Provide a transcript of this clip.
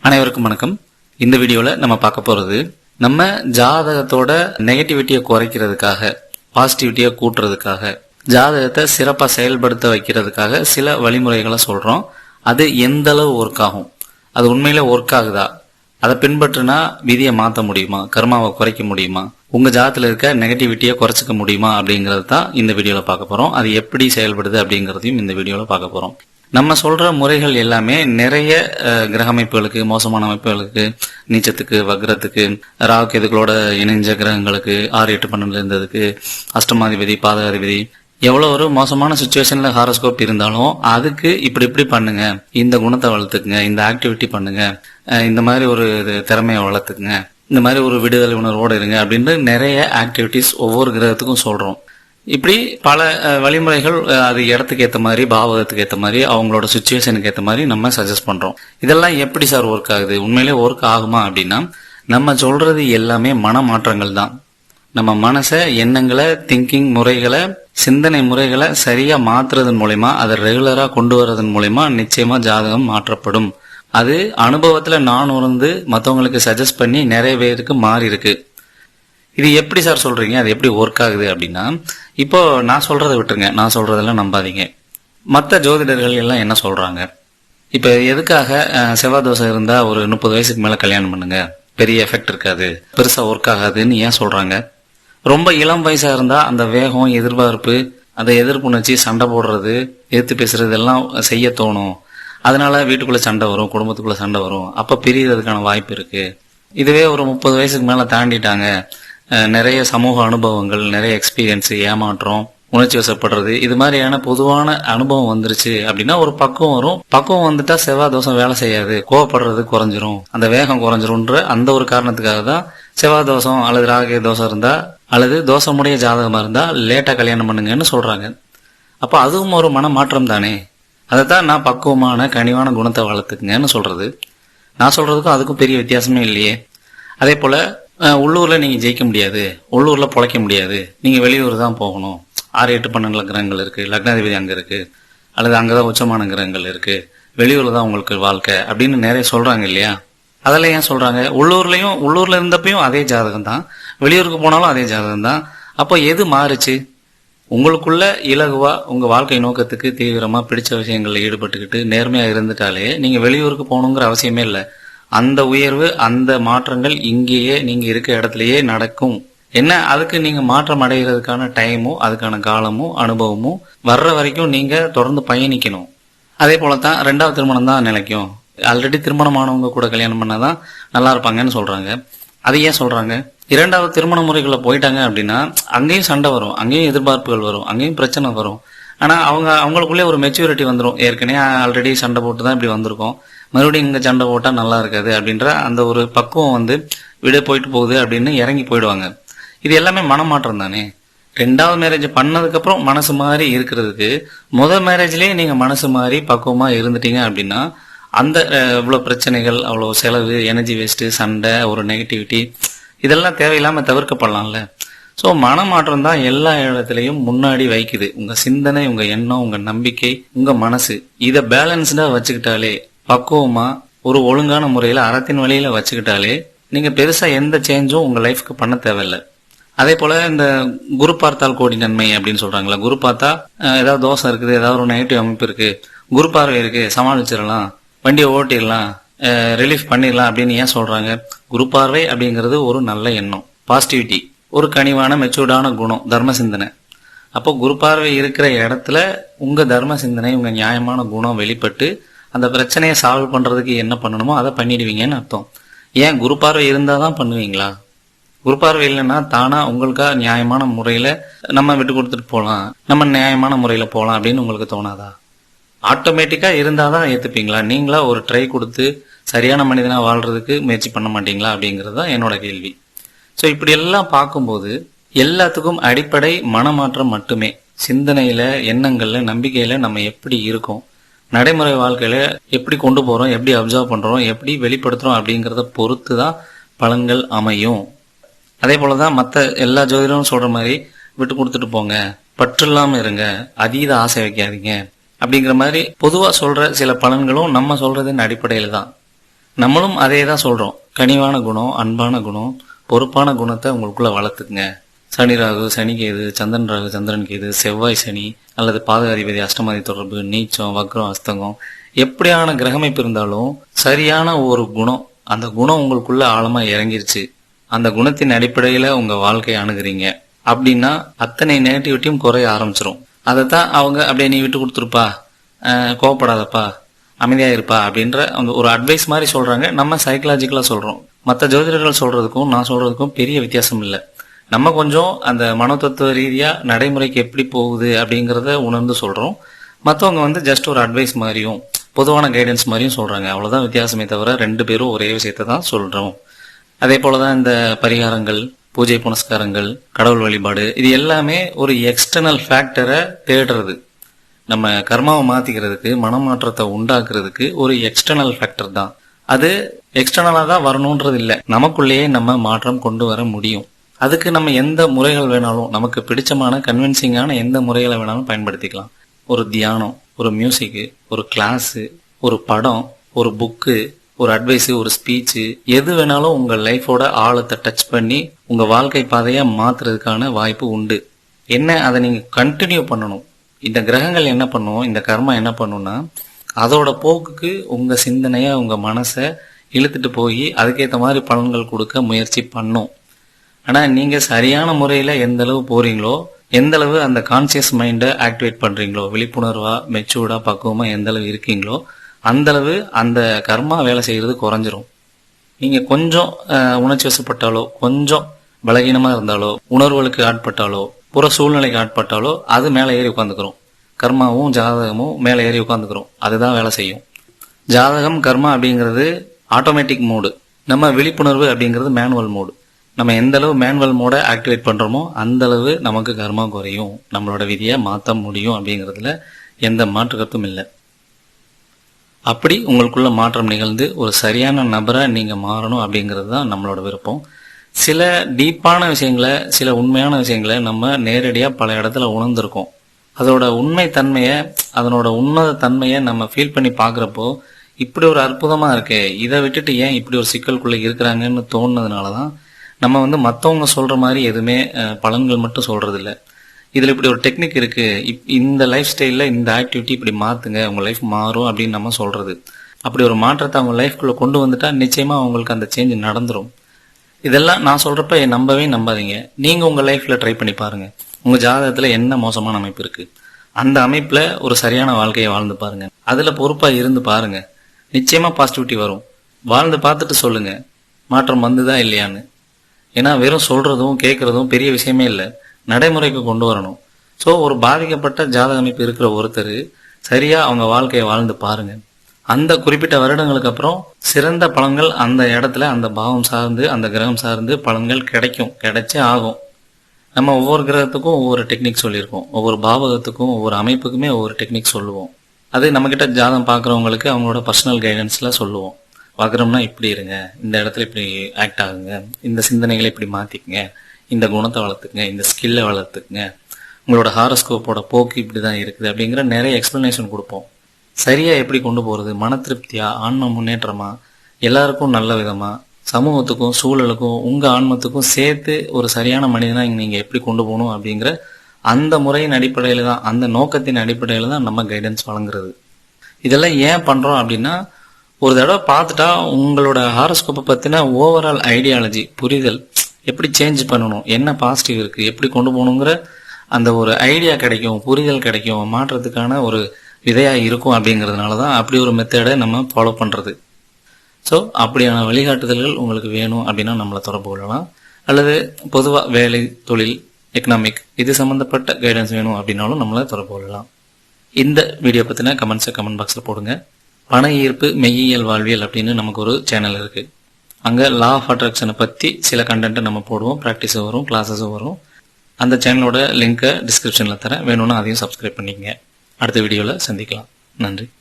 அனைவருக்கும் வணக்கம். இந்த வீடியோல நம்ம பார்க்க போறது நம்ம ஜாதகத்தோட நெகட்டிவிட்டியை குறைக்கிறதுக்காக பாசிட்டிவிட்டியை கூட்டுறதுக்காக ஜாதகத்தை சிறப்பா செயல்படுத்த வைக்கிறதுக்காக சில வழிமுறைகளை சொல்றோம். அது எந்த அளவு ஒர்க் ஆகும், அது உண்மையில ஒர்க் ஆகுதா, அதை பின்பற்றினா விதியை மாற்ற முடியுமா, கர்மாவை குறைக்க முடியுமா, உங்க ஜாதகத்துல இருக்க நெகட்டிவிட்டியை குறைச்சிக்க முடியுமா அப்படிங்கறது தான் இந்த வீடியோல பார்க்க போறோம். அது எப்படி செயல்படுது அப்படிங்கறதையும் இந்த வீடியோல பார்க்க போறோம். நம்ம சொல்ற முறைகள் எல்லாமே நிறைய கிரக அமைப்புகளுக்கு, மோசமான அமைப்புகளுக்கு, நீச்சத்துக்கு, வக்ரத்துக்கு, ராகு கேதுகளோட இணைஞ்ச கிரகங்களுக்கு, 6, 8, 12 இருந்ததுக்கு, அஷ்டமாதிபதி, பாதகாதிபதி, எவ்வளவு ஒரு மோசமான சுச்சுவேஷன்ல ஹாரோஸ்கோப் இருந்தாலும் அதுக்கு இப்படி பண்ணுங்க, இந்த குணத்தை வளர்த்துக்குங்க, இந்த ஆக்டிவிட்டி பண்ணுங்க, இந்த மாதிரி ஒரு திறமையை வளர்த்துக்குங்க, இந்த மாதிரி ஒரு விடுதலை உணர்வோடு இருங்க அப்படின்னு நிறைய ஆக்டிவிட்டிஸ் ஒவ்வொரு கிரகத்துக்கும் சொல்றோம். இப்படி பல வழிமுறைகள் அது இடத்துக்கு ஏற்ற மாதிரி, பாவகத்துக்கு ஏற்ற மாதிரி, அவங்களோட சுச்சுவேஷனுக்கு ஏற்ற மாதிரி நம்ம சஜஸ்ட் பண்றோம். இதெல்லாம் எப்படி சார் ஒர்க் ஆகுது, உண்மையிலே ஒர்க் ஆகுமா அப்படின்னா, நம்ம சொல்றது எல்லாமே மனமாற்றங்கள் தான். நம்ம மனசை, எண்ணங்களை, திங்கிங் முறைகளை, சிந்தனை முறைகளை சரியா மாத்துறதன் மூலயமா, அதை ரெகுலரா கொண்டு வர்றதன் மூலயமா நிச்சயமா ஜாதகம் மாற்றப்படும். அது அனுபவத்துல நான் உணர்ந்து மற்றவங்களுக்கு சஜஸ்ட் பண்ணி நிறைய பேருக்கு மாறி இருக்கு. இது எப்படி சார் சொல்றீங்க, அது எப்படி ஒர்க் ஆகுது அப்படின்னா, இப்போ நான் சொல்றதை விட்டுருங்க, நான் சொல்றதெல்லாம் நம்பாதீங்க. மற்ற ஜோதிடர்கள் எல்லாம் என்ன சொல்றாங்க, இப்ப எதுக்காக செவ்வாய் தோசை இருந்தா ஒரு 30 வயசுக்கு மேல கல்யாணம் பண்ணுங்க, பெரிய எஃபெக்ட் இருக்காது, பெருசா ஒர்க் ஆகாதுன்னு ஏன் சொல்றாங்க? ரொம்ப இளம் வயசா இருந்தா அந்த வேகம், எதிர்பார்ப்பு, அதை எதிர்ப்புணர்ச்சி, சண்டை போடுறது, எதிர்த்து பேசுறது எல்லாம் செய்ய தோணும். அதனால வீட்டுக்குள்ள சண்டை வரும், குடும்பத்துக்குள்ள சண்டை வரும், அப்ப பிரியறதுக்கான வாய்ப்பு இருக்கு. இதுவே ஒரு 30 வயசுக்கு மேல தாண்டிட்டாங்க, நிறைய சமூக அனுபவங்கள், நிறைய எக்ஸ்பீரியன்ஸ், ஏமாற்றம், உணர்ச்சி வசப்படுறது, இது மாதிரியான பொதுவான அனுபவம் வந்துருச்சு அப்படின்னா ஒரு பக்குவம் வரும். பக்குவம் வந்துட்டா செவ்வாய் தோஷம் வேலை செய்யாது, கோவப்படுறது குறைஞ்சிரும், அந்த வேகம் குறைஞ்சிரும்ன்ற அந்த ஒரு காரணத்துக்காக தான் செவ்வாய் தோஷம் அல்லது ராகு தோஷம் இருந்தா அல்லது தோஷமுடைய ஜாதகமா இருந்தா லேட்டா கல்யாணம் பண்ணுங்கன்னு சொல்றாங்க. அப்ப அதுவும் ஒரு மன மாற்றம் தானே. அதைத்தான் நான் பக்குவமான கனிவான குணத்தை வளர்த்துக்குங்கன்னு சொல்றது. நான் சொல்றதுக்கும் அதுக்கும் பெரிய வித்தியாசமே இல்லையே. அதே போல உள்ளூர்ல நீங்க ஜெயிக்க முடியாது, உள்ளூர்ல பொழைக்க முடியாது, நீங்க வெளியூர் தான் போகணும், 6, 8, 12 கிரகங்கள் இருக்கு, லக்னாதிபதி அங்க இருக்கு, அல்லது அங்கதான் உச்சமான கிரகங்கள் இருக்கு, வெளியூர்ல தான் உங்களுக்கு வாழ்க்கை அப்படின்னு நிறைய சொல்றாங்க இல்லையா. அதெல்லாம் ஏன் சொல்றாங்க? உள்ளூர்ல இருந்தப்பையும் அதே ஜாதகம் தான், வெளியூருக்கு போனாலும் அதே ஜாதகம் தான். அப்போ எது மாறுச்சு? உங்களுக்குள்ள இலகுவா உங்க வாழ்க்கை நோக்கத்துக்கு தீவிரமா பிடிச்ச விஷயங்கள்ல ஈடுபட்டுக்கிட்டு நேர்மையா இருந்துட்டாலே நீங்க வெளியூருக்கு போகணுங்கிற அவசியமே இல்லை. அந்த உயர்வு, அந்த மாற்றங்கள் இங்கேயே நீங்க இருக்க இடத்துலயே நடக்கும். என்ன, அதுக்கு நீங்க மாற்றம் அடைகிறதுக்கான டைமும், அதுக்கான காலமும், அனுபவமும் வர்ற வரைக்கும் நீங்க தொடர்ந்து பயணிக்கணும். அதே போலதான் 2வது திருமணம் தான் நிலைக்கும். ஆல்ரெடி திருமணமானவங்க கூட கல்யாணம் பண்ணாதான் நல்லா இருப்பாங்கன்னு சொல்றாங்க. அது ஏன் சொல்றாங்க? 2வது திருமண முறைக்குள்ள போயிட்டாங்க அப்படின்னா அங்கேயும் சண்டை வரும், அங்கேயும் எதிர்பார்ப்புகள் வரும், அங்கேயும் பிரச்சனை வரும். ஆனா அவங்களுக்குள்ளே ஒரு மெச்சூரிட்டி வந்துடும். ஏற்கனவே ஆல்ரெடி சண்டை போட்டு தான் இப்படி வந்திருக்கோம், மறுபடியும் இங்க சண்டை போட்டா நல்லா இருக்காது அப்படின்ற அந்த ஒரு பக்குவம் வந்து விட போயிட்டு போகுது அப்படின்னு இறங்கி போயிடுவாங்க. இது எல்லாமே மனமாற்றம் தானே. 2வது மேரேஜ் பண்ணதுக்கு அப்புறம் மனசு மாதிரி இருக்கிறதுக்கு முதல் மேரேஜ்லயே நீங்க மனசு மாதிரி பக்குவமா இருந்துட்டீங்க அப்படின்னா அந்த இவ்வளவு பிரச்சனைகள், அவ்வளவு செலவு, எனர்ஜி வேஸ்ட், சண்டை, ஒரு நெகட்டிவிட்டி, இதெல்லாம் தேவையில்லாம தவிர்க்கப்படலாம்ல. சோ மனமாற்றம் தான் எல்லா இடத்துலயும் முன்னாடி வைக்குது. உங்க சிந்தனை, உங்க எண்ணம், உங்க நம்பிக்கை, உங்க மனசு, இத பேலன்ஸ்டா வச்சுக்கிட்டாலே, பக்குவமா ஒரு ஒழுங்கான முறையில அறத்தின் வழியில வச்சுக்கிட்டாலே நீங்க பெருசா எந்த சேஞ்சும் உங்க லைஃப்க்கு பண்ண தேவையில்லை. அதே போல இந்த குரு பார்த்தால் கோடி நன்மை அப்படின்னு சொல்றாங்களா. குரு பார்த்தா ஏதாவது தோஷம் இருக்குது, ஏதாவது ஒரு நெகட்டிவ் அமைப்பு இருக்கு, குரு பார்வை இருக்கு, சமாளிச்சிடலாம், வண்டியை ஓட்டிடலாம், ரிலீஃப் பண்ணிடலாம் அப்படின்னு ஏன் சொல்றாங்க? குரு பார்வை அப்படிங்கிறது ஒரு நல்ல எண்ணம், பாசிட்டிவிட்டி, ஒரு கனிவான மெச்சூர்டான குணம், தர்ம சிந்தனை. அப்போ குரு பார்வை இருக்கிற இடத்துல உங்க தர்ம சிந்தனை, உங்க நியாயமான குணம் வெளிப்பட்டு அந்த பிரச்சனையை சால்வ் பண்றதுக்கு என்ன பண்ணணுமோ அதை பண்ணிடுவீங்கன்னு அர்த்தம். ஏன் குரு பார்வை இருந்தாதான் பண்ணுவீங்களா? குரு பார்வை இல்லைன்னா தானா உங்களுக்கா நியாயமான முறையில நம்ம விட்டு கொடுத்துட்டு போலாம், நம்ம நியாயமான முறையில போலாம் அப்படின்னு உங்களுக்கு தோணாதா? ஆட்டோமேட்டிக்கா இருந்தாதான் ஏத்துப்பீங்களா? நீங்களா ஒரு ட்ரை கொடுத்து சரியான மனிதனா வாழ்றதுக்கு முயற்சி பண்ண மாட்டீங்களா அப்படிங்கிறது தான் என்னோட கேள்வி. சோ இப்படி எல்லாம் பார்க்கும்போது எல்லாத்துக்கும் அடிப்படை மனமாற்றம் மட்டுமே. சிந்தனையில, எண்ணங்கள்ல, நம்பிக்கையில நம்ம எப்படி இருக்கோம், நடைமுறை வாழ்க்கையில எப்படி கொண்டு போறோம், எப்படி அப்சர்வ் பண்றோம், எப்படி வெளிப்படுத்துறோம் அப்படிங்கறத பொறுத்து தான் பலன்கள் அமையும். அதே போலதான் மத்த எல்லா ஜோதிடரும் சொல்ற மாதிரி விட்டு கொடுத்துட்டு போங்க, பற்று இல்லாம இருங்க, அதீத ஆசை வைக்காதீங்க அப்படிங்கிற மாதிரி பொதுவா சொல்ற சில பலன்களும் நம்ம சொல்றதின் அடிப்படையில தான். நம்மளும் அதே தான் சொல்றோம். கனிவான குணம், அன்பான குணம், பொறுப்பான குணத்தை உங்களுக்குள்ள வளர்த்துக்குங்க. சனி ராகு, சனி கேது, சந்திரன் ராகு, சந்திரன் கேது, செவ்வாய் சனி அல்லது பாதகாதிபதி அஷ்டமாதி தொடர்பு, நீச்சம், வக்ரம், அஸ்தங்கம், எப்படியான கிரகமைப்பு இருந்தாலும் சரியான ஒரு குணம், அந்த குணம் உங்களுக்குள்ள ஆழமா இறங்கிருச்சு, அந்த குணத்தின் அடிப்படையில உங்க வாழ்க்கையை அணுகுறீங்க அப்படின்னா அத்தனை நெகட்டிவிட்டியும் குறைய ஆரம்பிச்சிரும். அதைத்தான் அவங்க அப்படியே நீ விட்டு கொடுத்துருப்பா, கோவப்படாதப்பா, அமைதியா இருப்பா அப்படின்ற அந்த ஒரு அட்வைஸ் மாதிரி சொல்றாங்க. நம்ம சைக்கலாஜிக்கலா சொல்றோம். மற்ற ஜோதிடர்கள் சொல்றதுக்கும் நான் சொல்றதுக்கும் பெரிய வித்தியாசம் இல்லை. நம்ம கொஞ்சம் அந்த மனோதத்துவ ரீதியா நடைமுறைக்கு எப்படி போகுது அப்படிங்கறத உணர்ந்து சொல்றோம். மற்றவங்க ஜஸ்ட் ஒரு அட்வைஸ் மாதிரியும் பொதுவான கைடன்ஸ் மாதிரியும் சொல்றாங்க. அவ்வளவுதான் வித்தியாசமே தவிர ரெண்டு பேரும் ஒரே விஷயத்தை தான் சொல்றோம். அதே போலதான் இந்த பரிகாரங்கள், பூஜை புனஸ்காரங்கள், கடவுள் வழிபாடு, இது எல்லாமே ஒரு எக்ஸ்டர்னல் ஃபேக்டரை தேடுறது. நம்ம கர்மாவை மாத்திக்கிறதுக்கு, மனமாற்றத்தை உண்டாக்குறதுக்கு ஒரு எக்ஸ்டர்னல் ஃபேக்டர் தான். அது எக்ஸ்டர்னலா தான் வரணும்ன்றது இல்லை, நமக்குள்ளேயே நம்ம மாற்றம் கொண்டு வர முடியும். அதுக்கு நம்ம எந்த முறைகள் வேணாலும், நமக்கு பிடிச்சமான கன்வின்சிங்கான எந்த முறைகளை வேணாலும் பயன்படுத்திக்கலாம். ஒரு தியானம், ஒரு மியூசிக்கு, ஒரு கிளாஸு, ஒரு படம், ஒரு புக்கு, ஒரு அட்வைஸ், ஒரு ஸ்பீச், எது வேணாலும் உங்க லைஃபோட ஆழத்தை டச் பண்ணி உங்க வாழ்க்கை பாதையா மாத்துறதுக்கான வாய்ப்பு உண்டு. என்ன, அதை நீங்க கண்டினியூ பண்ணணும். இந்த கிரகங்கள் என்ன பண்ணும், இந்த கர்மா என்ன பண்ணும்னா அதோட போக்குக்கு உங்க சிந்தனைய, உங்க மனசை இழுத்துட்டு போய் அதுக்கேற்ற மாதிரி பலன்கள் கொடுக்க முயற்சி பண்ணும். ஆனா நீங்க சரியான முறையில எந்த அளவு போறீங்களோ, எந்த அளவு அந்த கான்சியஸ் மைண்டை ஆக்டிவேட் பண்றீங்களோ, விழிப்புணர்வா, மெச்சூர்டா, பக்குவமா எந்த அளவு இருக்கீங்களோ அந்த அளவு அந்த கர்மா வேலை செய்யறது குறைஞ்சிரும். நீங்க கொஞ்சம் உணர்ச்சி வசப்பட்டாலோ, கொஞ்சம் பலகீனமா இருந்தாலோ, உணர்வுகளுக்கு ஆட்பட்டாலோ, புற சூழ்நிலைக்கு ஆட்பட்டாலோ அது மேலே ஏறி உட்காந்துக்கிறோம். கர்மாவும் ஜாதகமும் மேலே ஏறி உட்காந்துக்கிறோம். அதுதான் வேலை செய்யும். ஜாதகம், கர்மா அப்படிங்கிறது ஆட்டோமேட்டிக் மோடு, நம்ம விழிப்புணர்வு அப்படிங்கிறது மேனுவல் மோடு. நம்ம எந்த அளவு மேனுவல் மோட ஆக்டிவேட் பண்றோமோ அந்த அளவு நமக்கு கர்மா குறையும், நம்மளோட விதியை மாற்ற முடியும் அப்படிங்கிறதுல எந்த மாற்று கருத்தும் இல்லை. அப்படி உங்களுக்குள்ள மாற்றம் நிகழ்ந்து ஒரு சரியான நபரை நீங்க மாறணும் அப்படிங்கிறது தான் நம்மளோட விருப்பம். சில டீப்பான விஷயங்களை, சில உண்மையான விஷயங்களை நம்ம நேரடியா பல இடத்துல உணர்ந்திருக்கோம். அதோட உண்மை தன்மையை, அதனோட உன்னத தன்மையை நம்ம ஃபீல் பண்ணி பாக்குறப்போ இப்படி ஒரு அற்புதமா இருக்கு, இதை விட்டுட்டு ஏன் இப்படி ஒரு சிக்கலுக்குள்ள இருக்கிறாங்கன்னு தோணுனதுனாலதான் நம்ம மத்தவங்க சொல்ற மாதிரி எதுவுமே பலன்கள் மட்டும் சொல்றது இல்லை. இதுல இப்படி ஒரு டெக்னிக் இருக்கு, இந்த லைஃப் ஸ்டைல்ல இந்த ஆக்டிவிட்டி இப்படி மாத்துங்க, உங்க லைஃப் மாறும் அப்படின்னு நம்ம சொல்றது. அப்படி ஒரு மாற்றத்தை அவங்க லைஃப்குள்ள கொண்டு வந்துட்டா நிச்சயமா அவங்களுக்கு அந்த சேஞ்ச் நடந்துரும். இதெல்லாம் நான் சொல்றப்ப நம்பவே நம்பாதீங்க. நீங்க உங்க லைஃப்ல ட்ரை பண்ணி பாருங்க. உங்க ஜாதகத்துல என்ன மோசமான அமைப்பு இருக்கு, அந்த அமைப்புல ஒரு சரியான வாழ்க்கையை வாழ்ந்து பாருங்க. அதுல பொறுப்பா இருந்து பாருங்க, நிச்சயமா பாசிட்டிவிட்டி வரும். வாழ்ந்து பார்த்துட்டு சொல்லுங்க மாற்றம் வந்துதா இல்லையான்னு. ஏன்னா வெறும் சொல்றதும் கேட்கறதும் பெரிய விஷயமே இல்லை, நடைமுறைக்கு கொண்டு வரணும். ஸோ ஒரு பாதிக்கப்பட்ட ஜாதக அமைப்பு இருக்கிற ஒருத்தர் சரியா அவங்க வாழ்க்கையை வாழ்ந்து பாருங்க. அந்த குறிப்பிட்ட வருடங்களுக்கு அப்புறம் சிறந்த பலன்கள் அந்த இடத்துல, அந்த பாவம் சார்ந்து, அந்த கிரகம் சார்ந்து பலன்கள் கிடைச்சே ஆகும். நம்ம ஒவ்வொரு கிரகத்துக்கும் ஒவ்வொரு டெக்னிக் சொல்லியிருக்கோம், ஒவ்வொரு பாவகத்துக்கும் ஒவ்வொரு அமைப்புக்குமே ஒவ்வொரு டெக்னிக் சொல்லுவோம். அது நம்ம கிட்ட ஜாதகம் பாக்குறவங்களுக்கு அவங்களோட பர்சனல் கைடன்ஸ்ல சொல்லுவோம். வக்ரம்னா இப்படி இருங்க, இந்த இடத்துல இப்படி ஆக்ட் ஆகுங்க, இந்த சிந்தனைகளை இப்படி மாத்திக்குங்க, இந்த குணத்தை வளர்த்துக்குங்க, இந்த ஸ்கில்லை வளர்த்துக்குங்க, உங்களோட ஹாரோஸ்கோப்போட போக்கு இப்படிதான் இருக்குது அப்படிங்கிற நிறைய எக்ஸ்பிளனேஷன் கொடுப்போம். சரியா எப்படி கொண்டு போறது, மன திருப்தியா, ஆன்ம முன்னேற்றமா, எல்லாருக்கும் நல்ல விதமா, சமூகத்துக்கும் சூழலுக்கும் உங்க ஆன்மத்துக்கும் சேர்த்து ஒரு சரியான மனிதனா நீங்க எப்படி கொண்டு போகணும் அப்படிங்கிற அந்த முறையின் அடிப்படையில தான், அந்த நோக்கத்தின் அடிப்படையில தான் நம்ம கைடன்ஸ் வழங்குறது. இதெல்லாம் ஏன் பண்றோம் அப்படின்னா, ஒரு தடவை பார்த்துட்டா உங்களோட ஹாரோஸ்கோப்பை பத்தின ஓவரால் ஐடியாலஜி, புரிதல், எப்படி சேஞ்ச் பண்ணணும், என்ன பாசிட்டிவ் இருக்கு, எப்படி கொண்டு போகணுங்கிற அந்த ஒரு ஐடியா கிடைக்கும், புரிதல் கிடைக்கும், மாற்றத்துக்கான ஒரு விதையா இருக்கும். அப்படிங்கிறதுனாலதான் அப்படி ஒரு மெத்தடை நம்ம ஃபாலோ பண்றது. ஸோ அப்படியான வழிகாட்டுதல்கள் உங்களுக்கு வேணும் அப்படின்னா நம்மளை தொடர்பு கொள்ளலாம். அல்லது பொதுவாக வேலை, தொழில், எக்கனாமிக் இது சம்பந்தப்பட்ட கைடன்ஸ் வேணும் அப்படின்னாலும் நம்மளை தொடர்பு கொள்ளலாம். இந்த வீடியோ பத்தின கமெண்ட்ஸை கமெண்ட் பாக்ஸ்ல போடுங்க. பண ஈர்ப்பு மெய்யியல் வாழ்வியல் அப்படின்னு நமக்கு ஒரு சேனல் இருக்கு. அங்க லா ஆஃப் அட்ராக்ஷனை பத்தி சில கண்டென்ட்டை நம்ம போடுவோம், ப்ராக்டிஸும் வரும், கிளாஸஸும் வரும். அந்த சேனலோட லிங்கை டிஸ்கிரிப்ஷன்ல தரேன், வேணும்னா அதையும் சப்ஸ்கிரைப் பண்ணிக்கங்க. அடுத்த வீடியோல சந்திக்கலாம். நன்றி.